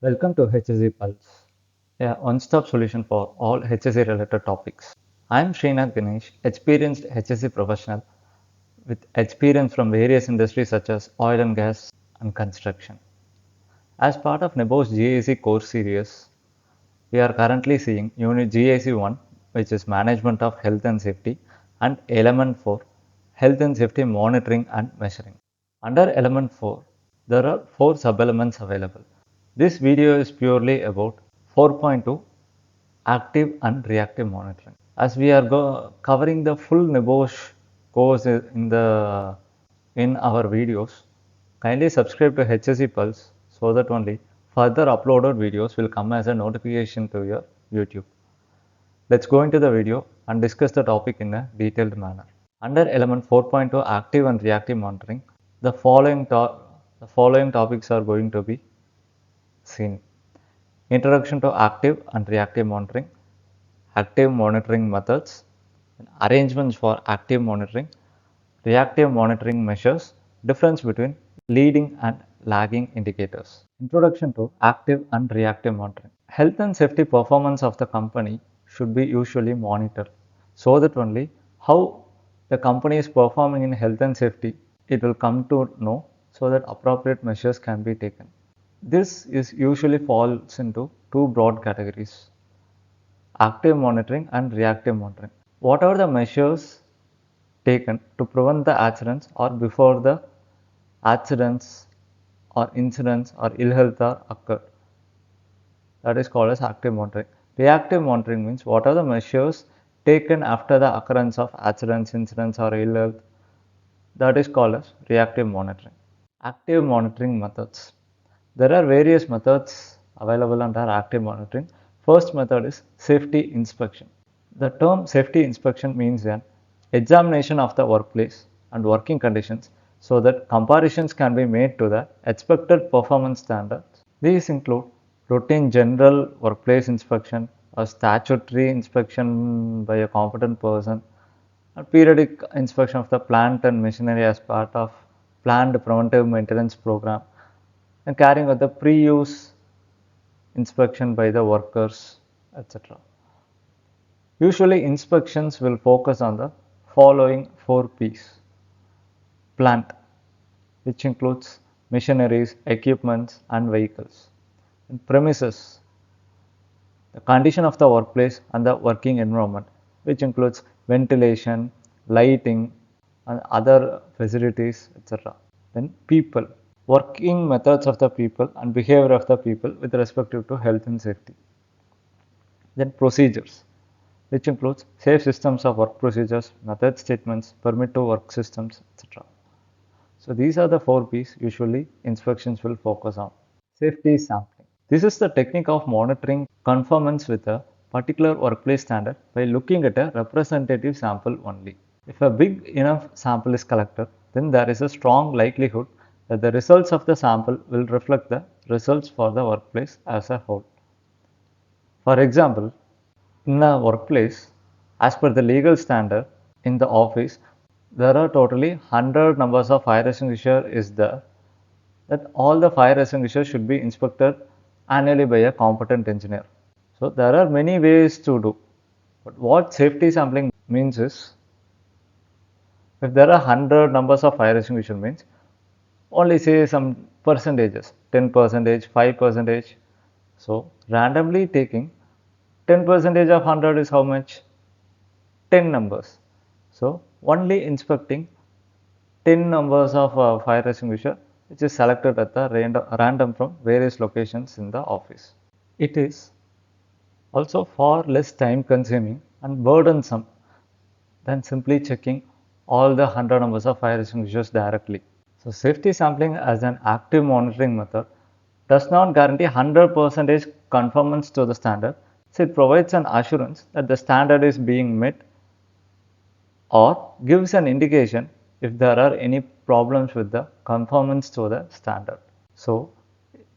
Welcome to HSE Pulse, a one-stop solution for all HSE related topics. I am Srinath Ganesh, experienced HSE professional with experience from various industries such as oil and gas and construction. As part of NEBOSH GIC course series, we are currently seeing Unit GIC1, which is Management of Health and Safety, and Element 4, Health and Safety Monitoring and Measuring. Under Element 4, there are 4 sub-elements available. This video is purely about 4.2 Active and Reactive Monitoring. As we are covering the full NEBOSH course in our videos, kindly subscribe to HSE Pulse so that only further uploaded videos will come as a notification to your YouTube. Let's go into the video and discuss the topic in a detailed manner. Under element 4.2 active and reactive monitoring, the following topics are going to be seen. Introduction to active and reactive monitoring, active monitoring methods, arrangements for active monitoring, reactive monitoring measures, difference between leading and lagging indicators. Introduction to active and reactive monitoring. Health and safety performance of the company should be usually monitored so that only how the company is performing in health and safety it will come to know so that appropriate measures can be taken. This is usually falls into two broad categories: active monitoring and reactive monitoring. What are the measures taken to prevent the accidents or before the accidents or incidents or ill health are occurred? That is called as active monitoring. Reactive monitoring means what are the measures taken after the occurrence of accidents, incidents or ill health. That is called as reactive monitoring. Active monitoring methods. There are various methods available under active monitoring. First method is safety inspection. The term safety inspection means an examination of the workplace and working conditions so that comparisons can be made to the expected performance standards. These include routine general workplace inspection, a statutory inspection by a competent person, a periodic inspection of the plant and machinery as part of planned preventive maintenance program, and carrying out the pre-use inspection by the workers, etc. Usually inspections will focus on the following 4 P's. Plant, which includes machineries, equipments and vehicles. And premises, the condition of the workplace and the working environment, which includes ventilation, lighting and other facilities, etc. Then people, working methods of the people and behavior of the people with respect to health and safety. Then procedures, which includes safe systems of work procedures, method statements, permit to work systems, etc. So these are the 4 P's usually inspections will focus on. Safety sampling. This is the technique of monitoring conformance with a particular workplace standard by looking at a representative sample only. If a big enough sample is collected, then there is a strong likelihood that the results of the sample will reflect the results for the workplace as a whole. For example, in a workplace, as per the legal standard in the office, there are totally 100 numbers of fire extinguisher is there, that all the fire extinguishers should be inspected annually by a competent engineer. So there are many ways to do, but what safety sampling means is, if there are 100 numbers of fire extinguisher means, only say some percentages, 10%, 5%. So randomly taking 10% of 100 is how much? 10 numbers. So only inspecting 10 numbers of fire extinguisher which is selected at the random from various locations in the office. It is also far less time consuming and burdensome than simply checking all the 100 numbers of fire extinguishers directly. So safety sampling as an active monitoring method does not guarantee 100% conformance to the standard, so it provides an assurance that the standard is being met or gives an indication if there are any problems with the conformance to the standard. So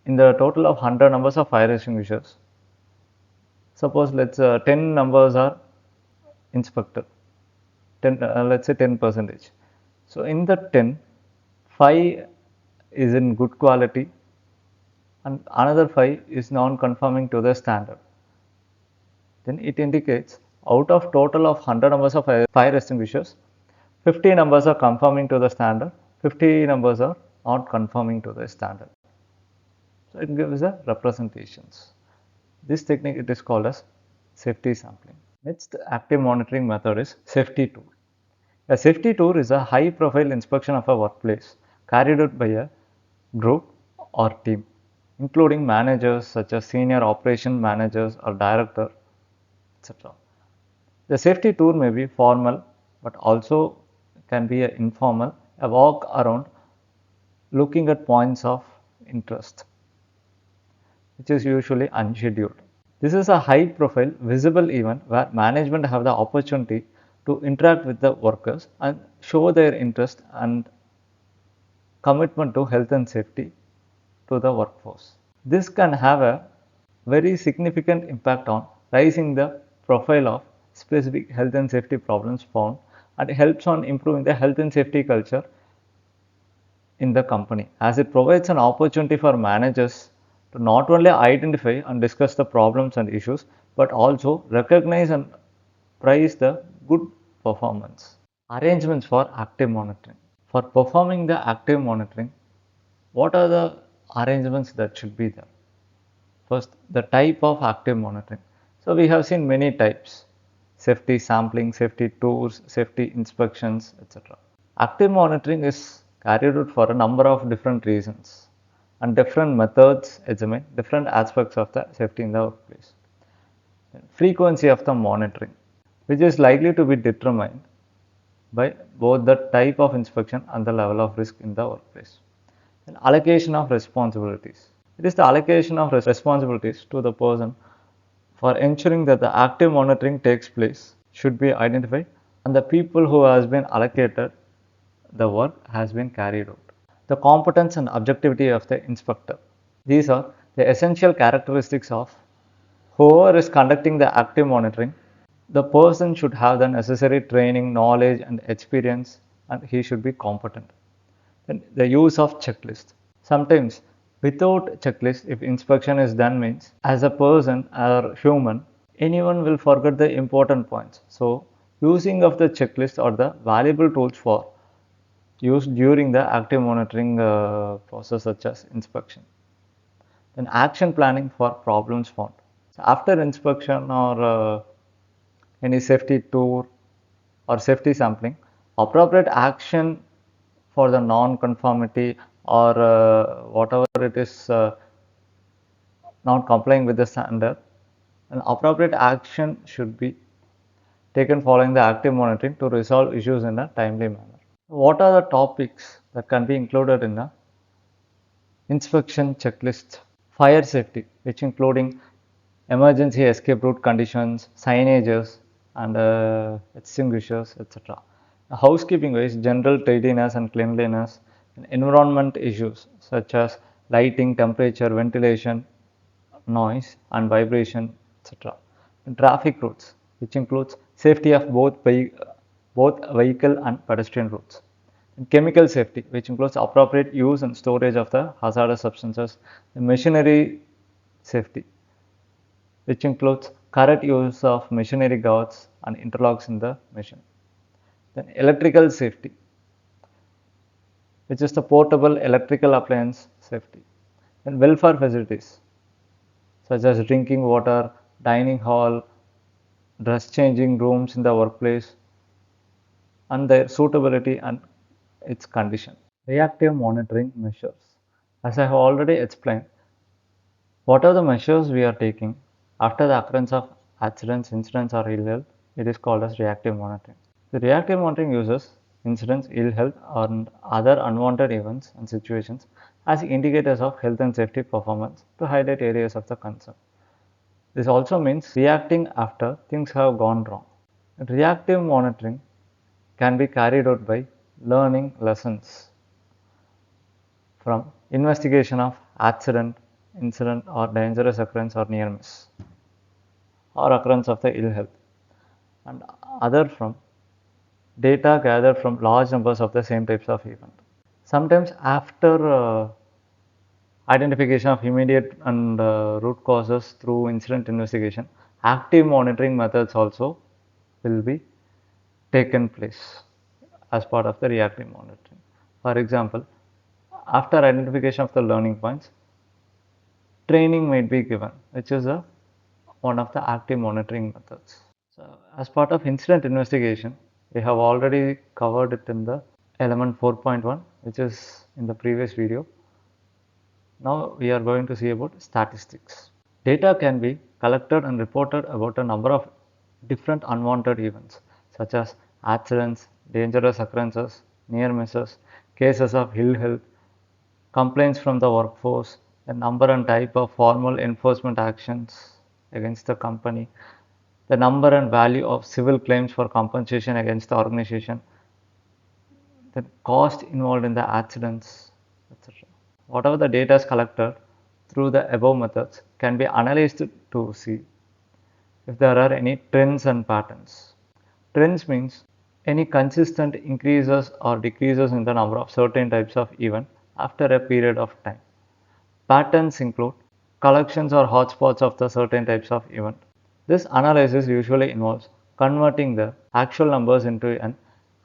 in the total of 100 numbers of fire extinguishers, suppose let's 10 numbers are inspected, 10 let's say 10%. So in the 10, 5 is in good quality and another 5 is non-conforming to the standard. Then it indicates out of total of 100 numbers of fire extinguishers, 50 numbers are conforming to the standard, 50 numbers are not conforming to the standard. So it gives the representations. This technique it is called as safety sampling. Next active monitoring method is safety tour. A safety tour is a high profile inspection of a workplace carried out by a group or team, including managers such as senior operation managers or director, etc. The safety tour may be formal but also can be informal, a walk around looking at points of interest, which is usually unscheduled. This is a high profile visible event where management have the opportunity to interact with the workers and show their interest and commitment to health and safety to the workforce. This can have a very significant impact on raising the profile of specific health and safety problems found and helps on improving the health and safety culture in the company, as it provides an opportunity for managers to not only identify and discuss the problems and issues but also recognize and prize the good performance. Arrangements for active monitoring. For performing the active monitoring, what are the arrangements that should be there? First, the type of active monitoring. So we have seen many types: safety sampling, safety tours, safety inspections, etc. Active monitoring is carried out for a number of different reasons, and different methods examine different aspects of the safety in the workplace. Frequency of the monitoring, which is likely to be determined by both the type of inspection and the level of risk in the workplace. And allocation of responsibilities. It is the allocation of responsibilities to the person for ensuring that the active monitoring takes place should be identified, and the people who has been allocated the work has been carried out. The competence and objectivity of the inspector. These are the essential characteristics of whoever is conducting the active monitoring. The person should have the necessary training, knowledge and experience, and he should be competent. Then the use of checklist. Sometimes without checklist, if inspection is done, means as a person or human, anyone will forget the important points. So using of the checklist are the valuable tools for use during the active monitoring process such as inspection. Then action planning for problems found. So after inspection or any safety tour or safety sampling, appropriate action for the non-conformity or whatever it is not complying with the standard, an appropriate action should be taken following the active monitoring to resolve issues in a timely manner. What are the topics that can be included in a inspection checklist? Fire safety, which including emergency escape route conditions, signages, and extinguishers, etc. Housekeeping wise, general tidiness and cleanliness, and environment issues such as lighting, temperature, ventilation, noise, and vibration, etc. And traffic routes, which includes safety of both vehicle and pedestrian routes. And chemical safety, which includes appropriate use and storage of the hazardous substances. And machinery safety, which includes correct use of machinery guards and interlocks in the machine. Then electrical safety, which is the portable electrical appliance safety. Then welfare facilities, such as drinking water, dining hall, dress changing rooms in the workplace, and their suitability and its condition. Reactive monitoring measures. As I have already explained, what are the measures we are taking after the occurrence of accidents, incidents, or ill health? It is called as reactive monitoring. The reactive monitoring uses incidents, ill health, and other unwanted events and situations as indicators of health and safety performance to highlight areas of the concern. This also means reacting after things have gone wrong. Reactive monitoring can be carried out by learning lessons from investigation of accident, incident, or dangerous occurrence or near miss, or occurrence of the ill health, and other from data gathered from large numbers of the same types of event. Sometimes after identification of immediate and root causes through incident investigation. Active monitoring methods also will be taken place as part of the reactive monitoring. For example, after identification of the learning points, training might be given, which is one of the active monitoring methods. So, as part of incident investigation, we have already covered it in the element 4.1, which is in the previous video. Now we are going to see about statistics. Data can be collected and reported about a number of different unwanted events, such as accidents, dangerous occurrences, near misses, cases of ill health, complaints from the workforce, the number and type of formal enforcement actions against the company, the number and value of civil claims for compensation against the organization, the cost involved in the accidents, etc. Whatever the data is collected through the above methods can be analyzed to see if there are any trends and patterns. Trends means any consistent increases or decreases in the number of certain types of event after a period of time. Patterns include collections or hotspots of the certain types of event. This analysis usually involves converting the actual numbers into an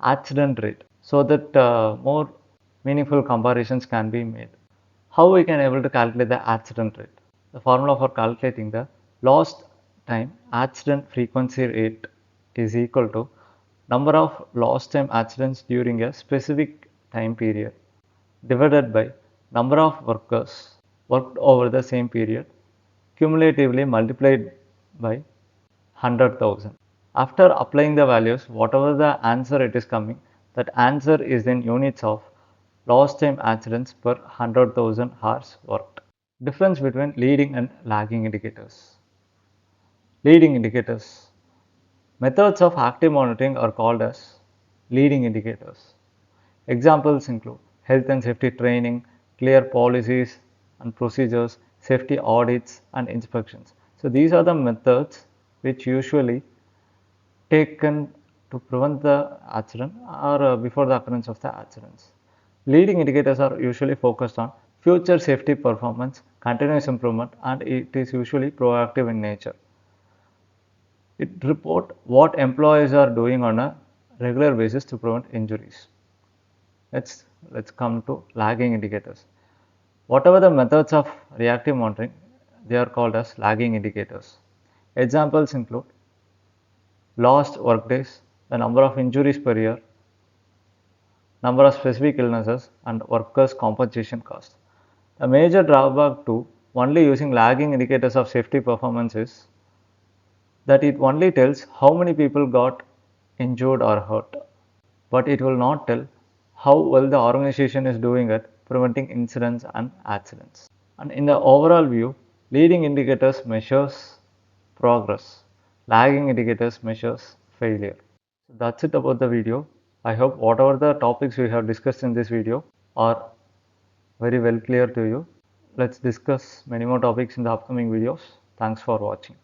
accident rate so that more meaningful comparisons can be made. How we can able to calculate the accident rate? The formula for calculating the lost time accident frequency rate is equal to number of lost time accidents during a specific time period divided by number of workers worked over the same period cumulatively multiplied by 100,000. After applying the values, whatever the answer it is coming, that answer is in units of lost time accidents per 100,000 hours worked. Difference between leading and lagging indicators. Leading indicators. Methods of active monitoring are called as leading indicators. Examples include health and safety training, clear policies and procedures, safety audits and inspections. So these are the methods which usually taken to prevent the accident or before the occurrence of the accidents. Leading indicators are usually focused on future safety performance, continuous improvement, and it is usually proactive in nature. It reports what employees are doing on a regular basis to prevent injuries. Let's come to lagging indicators. Whatever the methods of reactive monitoring, they are called as lagging indicators. Examples include lost workdays, the number of injuries per year, number of specific illnesses, and workers' compensation cost. The major drawback to only using lagging indicators of safety performance is that it only tells how many people got injured or hurt, but it will not tell how well the organization is doing at preventing incidents and accidents. And in the overall view, leading indicators measures progress, lagging indicators measures failure. So that's it about the video. I hope whatever the topics we have discussed in this video are very well clear to you. Let's discuss many more topics in the upcoming videos. Thanks for watching.